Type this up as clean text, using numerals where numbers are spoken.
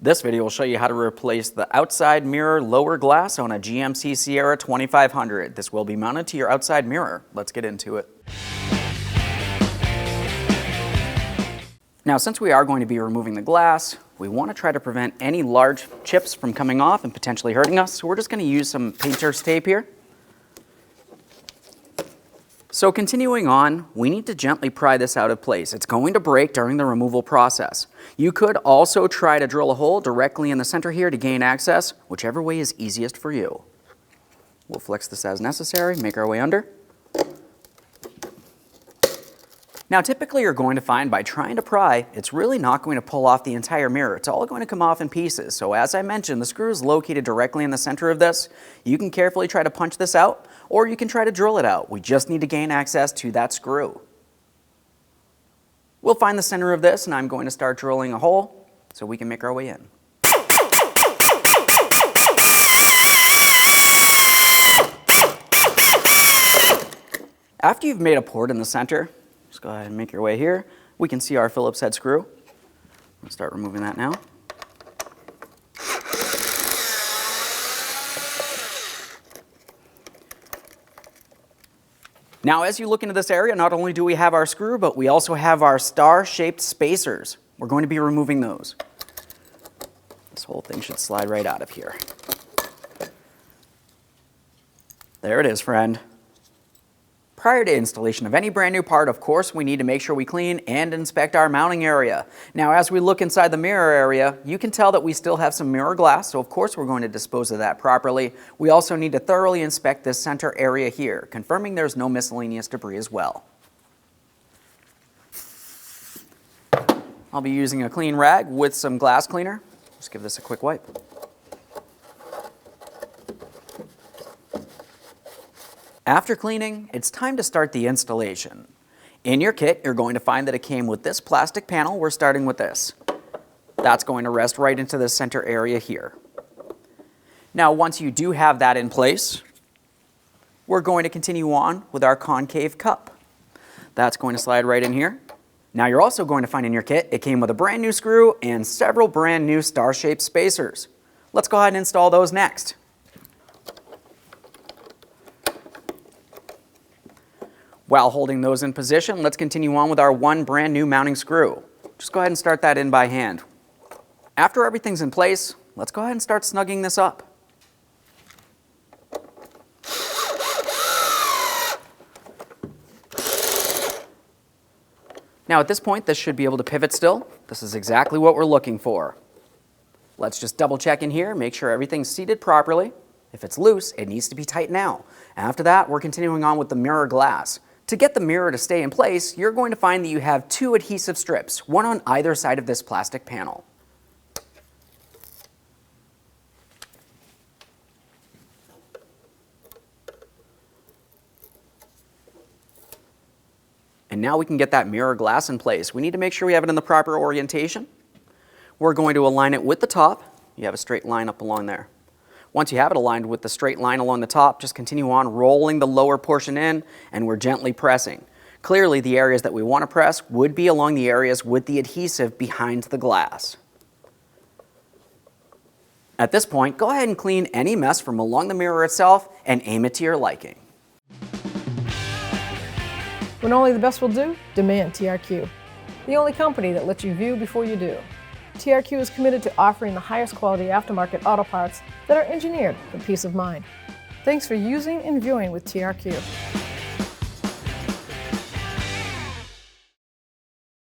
This video will show you how to replace the outside mirror lower glass on a GMC Sierra 2500. This will be mounted to your outside mirror. Let's get into it. Now, since we are going to be removing the glass, we want to try to prevent any large chips from coming off and potentially hurting us. So we're just going to use some painter's tape here. So continuing on, we need to gently pry this out of place. It's going to break during the removal process. You could also try to drill a hole directly in the center here to gain access, whichever way is easiest for you. We'll flex this as necessary, make our way under. Now typically you're going to find by trying to pry, it's really not going to pull off the entire mirror. It's all going to come off in pieces. So as I mentioned, the screw is located directly in the center of this. You can carefully try to punch this out, or you can try to drill it out. We just need to gain access to that screw. We'll find the center of this, and I'm going to start drilling a hole so we can make our way in. After you've made a port in the center, just go ahead and make your way here. We can see our Phillips head screw. Let's start removing that now. Now, as you look into this area, not only do we have our screw, but we also have our star-shaped spacers. We're going to be removing those. This whole thing should slide right out of here. There it is, friend. Prior to installation of any brand new part, of course, we need to make sure we clean and inspect our mounting area. Now, as we look inside the mirror area, you can tell that we still have some mirror glass, so of course we're going to dispose of that properly. We also need to thoroughly inspect this center area here, confirming there's no miscellaneous debris as well. I'll be using a clean rag with some glass cleaner. Just give this a quick wipe. After cleaning, it's time to start the installation. In your kit, you're going to find that it came with this plastic panel. We're starting with this. That's going to rest right into the center area here. Now, once you do have that in place, we're going to continue on with our concave cup. That's going to slide right in here. Now, you're also going to find in your kit, it came with a brand new screw and several brand new star-shaped spacers. Let's go ahead and install those next. While holding those in position, let's continue on with our one brand new mounting screw. Just go ahead and start that in by hand. After everything's in place, let's go ahead and start snugging this up. Now at this point, this should be able to pivot still. This is exactly what we're looking for. Let's just double check in here, make sure everything's seated properly. If it's loose, it needs to be tight now. After that, we're continuing on with the mirror glass. To get the mirror to stay in place, you're going to find that you have two adhesive strips, one on either side of this plastic panel. And now we can get that mirror glass in place. We need to make sure we have it in the proper orientation. We're going to align it with the top. You have a straight line up along there. Once you have it aligned with the straight line along the top, just continue on rolling the lower portion in, and we're gently pressing. Clearly, the areas that we want to press would be along the areas with the adhesive behind the glass. At this point, go ahead and clean any mess from along the mirror itself and aim it to your liking. When only the best will do, demand TRQ. The only company that lets you view before you do. TRQ is committed to offering the highest quality aftermarket auto parts that are engineered for peace of mind. Thanks for using and viewing with TRQ.